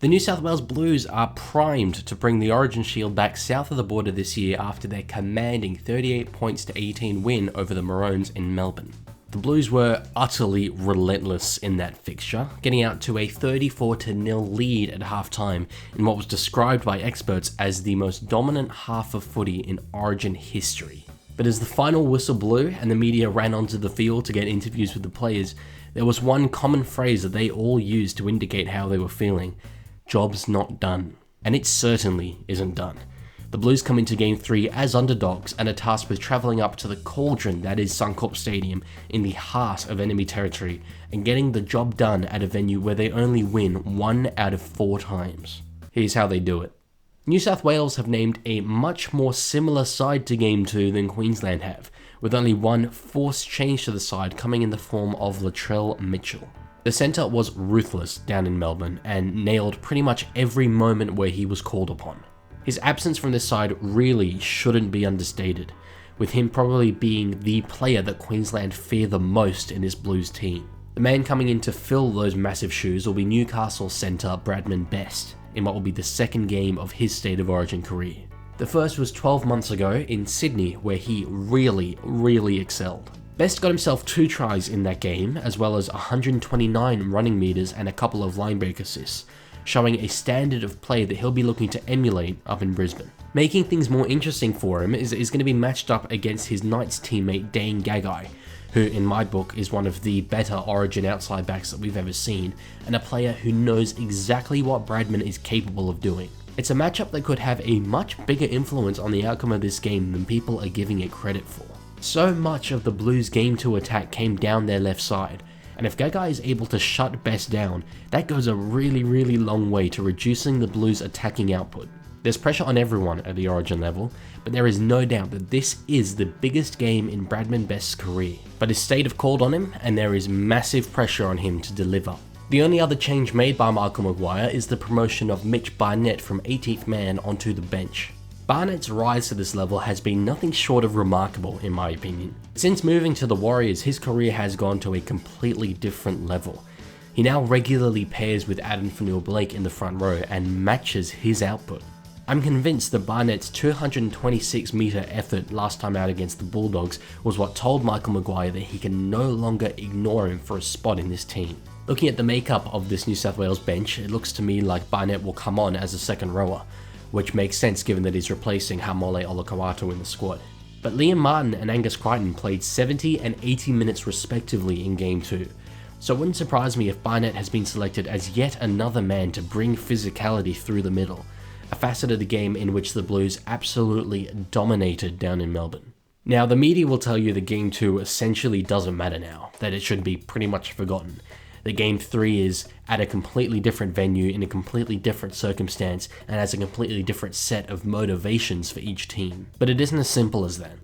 The New South Wales Blues are primed to bring the Origin Shield back south of the border this year after their commanding 38 points to 18 win over the Maroons in Melbourne. The Blues were utterly relentless in that fixture, getting out to a 34-0 lead at halftime in what was described by experts as the most dominant half of footy in Origin history. But as the final whistle blew and the media ran onto the field to get interviews with the players, there was one common phrase that they all used to indicate how they were feeling: job's not done. And it certainly isn't done. The Blues come into Game 3 as underdogs and are tasked with travelling up to the cauldron that is Suncorp Stadium in the heart of enemy territory and getting the job done at a venue where they only win 1 out of 4 times. Here's how they do it. New South Wales have named a much more similar side to Game 2 than Queensland have, with only one forced change to the side coming in the form of Latrell Mitchell. The centre was ruthless down in Melbourne and nailed pretty much every moment where he was called upon. His absence from this side really shouldn't be understated, with him probably being the player that Queensland fear the most in this Blues team. The man coming in to fill those massive shoes will be Newcastle centre Bradman Best, in what will be the second game of his State of Origin career. The first was 12 months ago in Sydney, where he really excelled. Best got himself 2 tries in that game, as well as 129 running meters and a couple of line break assists, showing a standard of play that he'll be looking to emulate up in Brisbane. Making things more interesting for him is going to be matched up against his Knights teammate Dane Gagai, who in my book is one of the better Origin outside backs that we've ever seen, and a player who knows exactly what Bradman is capable of doing. It's a matchup that could have a much bigger influence on the outcome of this game than people are giving it credit for. So much of the Blues Game 2 attack came down their left side, and if Gagai is able to shut Best down, that goes a really long way to reducing the Blues' attacking output. There's pressure on everyone at the Origin level, but there is no doubt that this is the biggest game in Bradman Best's career. But his state have called on him, and there is massive pressure on him to deliver. The only other change made by Michael Maguire is the promotion of Mitch Barnett from 18th man onto the bench. Barnett's rise to this level has been nothing short of remarkable in my opinion. Since moving to the Warriors, his career has gone to a completely different level. He now regularly pairs with Adam Faneuil-Blake in the front row and matches his output. I'm convinced that Barnett's 226 metre effort last time out against the Bulldogs was what told Michael Maguire that he can no longer ignore him for a spot in this team. Looking at the makeup of this New South Wales bench, it looks to me like Barnett will come on as a second rower, which makes sense given that he's replacing Haumole Olakau'atu in the squad. But Liam Martin and Angus Crichton played 70 and 80 minutes respectively in Game 2, so it wouldn't surprise me if Barnett has been selected as yet another man to bring physicality through the middle, a facet of the game in which the Blues absolutely dominated down in Melbourne. Now, the media will tell you that Game 2 essentially doesn't matter now, that it should be pretty much forgotten. That Game 3 is at a completely different venue, in a completely different circumstance, and has a completely different set of motivations for each team. But it isn't as simple as that.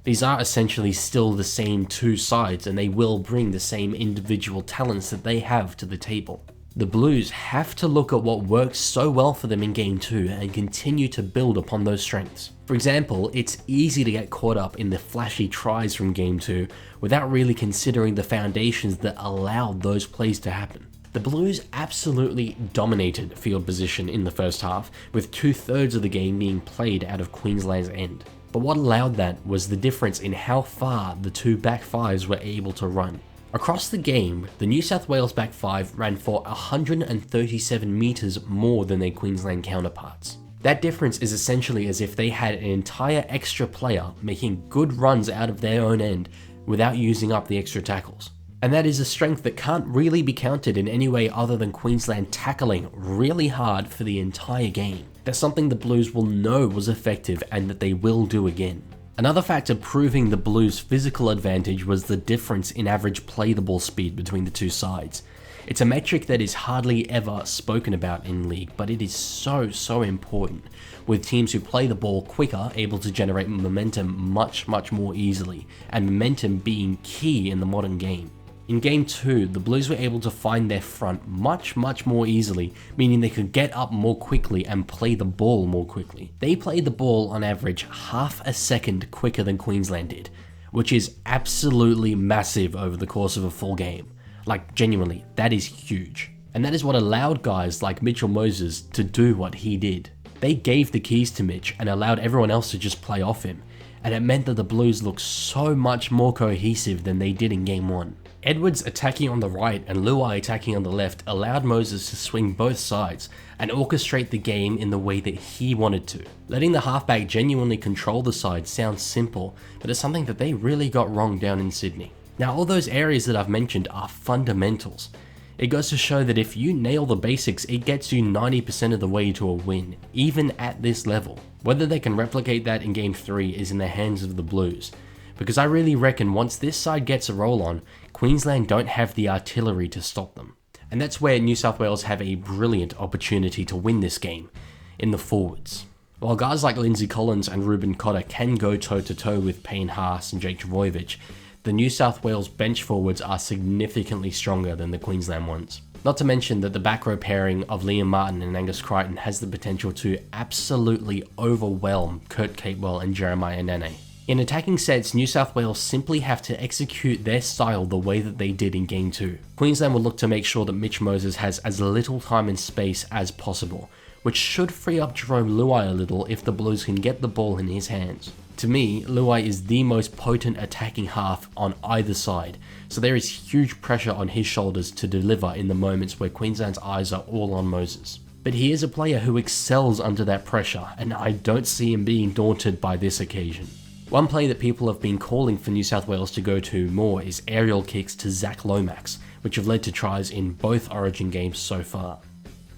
These are essentially still the same 2 sides, and they will bring the same individual talents that they have to the table. The Blues have to look at what worked so well for them in Game 2 and continue to build upon those strengths. For example, it's easy to get caught up in the flashy tries from Game 2 without really considering the foundations that allowed those plays to happen. The Blues absolutely dominated field position in the first half, with 2/3 of the game being played out of Queensland's end. But what allowed that was the difference in how far the 2 back fives were able to run. Across the game, the New South Wales back 5 ran for 137 metres more than their Queensland counterparts. That difference is essentially as if they had an entire extra player making good runs out of their own end without using up the extra tackles. And that is a strength that can't really be counted in any way other than Queensland tackling really hard for the entire game. That's something the Blues will know was effective and that they will do again. Another factor proving the Blues' physical advantage was the difference in average play the ball speed between the 2 sides. It's a metric that is hardly ever spoken about in League, but it is so important, with teams who play the ball quicker able to generate momentum much more easily, and momentum being key in the modern game. In Game 2, the Blues were able to find their front much more easily, meaning they could get up more quickly and play the ball more quickly. They played the ball on average half a second quicker than Queensland did, which is absolutely massive over the course of a full game. Like, genuinely, that is huge. And that is what allowed guys like Mitchell Moses to do what he did. They gave the keys to Mitch and allowed everyone else to just play off him, and it meant that the Blues looked so much more cohesive than they did in Game 1. Edwards attacking on the right and Leaguie attacking on the left allowed Moses to swing both sides and orchestrate the game in the way that he wanted to. Letting the halfback genuinely control the side sounds simple, but it's something that they really got wrong down in Sydney. Now, all those areas that I've mentioned are fundamentals. It goes to show that if you nail the basics, it gets you 90% of the way to a win, even at this level. Whether they can replicate that in Game 3 is in the hands of the Blues, because I really reckon once this side gets a roll on, Queensland don't have the artillery to stop them. And that's where New South Wales have a brilliant opportunity to win this game, in the forwards. While guys like Lindsay Collins and Ruben Cotter can go toe-to-toe with Payne Haas and Jake Trbojevic, the New South Wales bench forwards are significantly stronger than the Queensland ones. Not to mention that the back row pairing of Liam Martin and Angus Crichton has the potential to absolutely overwhelm Kurt Capewell and Jeremiah Nene. In attacking sets, New South Wales simply have to execute their style the way that they did in Game 2. Queensland will look to make sure that Mitch Moses has as little time and space as possible, which should free up Jerome Leaguie a little if the Blues can get the ball in his hands. To me, Leaguie is the most potent attacking half on either side, so there is huge pressure on his shoulders to deliver in the moments where Queensland's eyes are all on Moses. But he is a player who excels under that pressure, and I don't see him being daunted by this occasion. One play that people have been calling for New South Wales to go to more is aerial kicks to Zach Lomax, which have led to tries in both Origin games so far.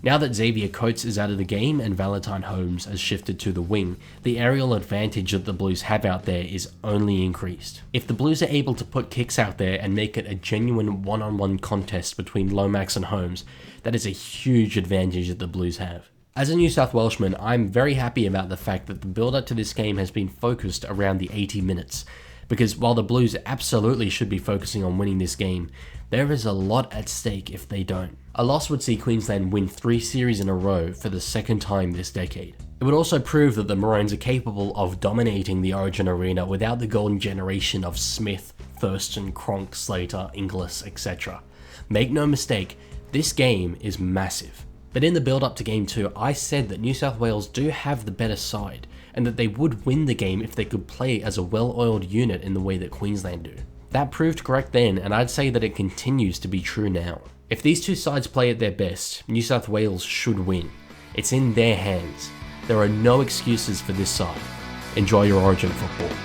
Now that Xavier Coates is out of the game and Valentine Holmes has shifted to the wing, the aerial advantage that the Blues have out there is only increased. If the Blues are able to put kicks out there and make it a genuine one-on-one contest between Lomax and Holmes, that is a huge advantage that the Blues have. As a New South Welshman, I'm very happy about the fact that the build-up to this game has been focused around the 80 minutes, because while the Blues absolutely should be focusing on winning this game, there is a lot at stake if they don't. A loss would see Queensland win 3 series in a row for the second time this decade. It would also prove that the Maroons are capable of dominating the Origin arena without the golden generation of Smith, Thurston, Cronk, Slater, Inglis, etc. Make no mistake, this game is massive. But in the build-up to Game 2, I said that New South Wales do have the better side, and that they would win the game if they could play as a well-oiled unit in the way that Queensland do. That proved correct then, and I'd say that it continues to be true now. If these two sides play at their best, New South Wales should win. It's in their hands. There are no excuses for this side. Enjoy your Origin football.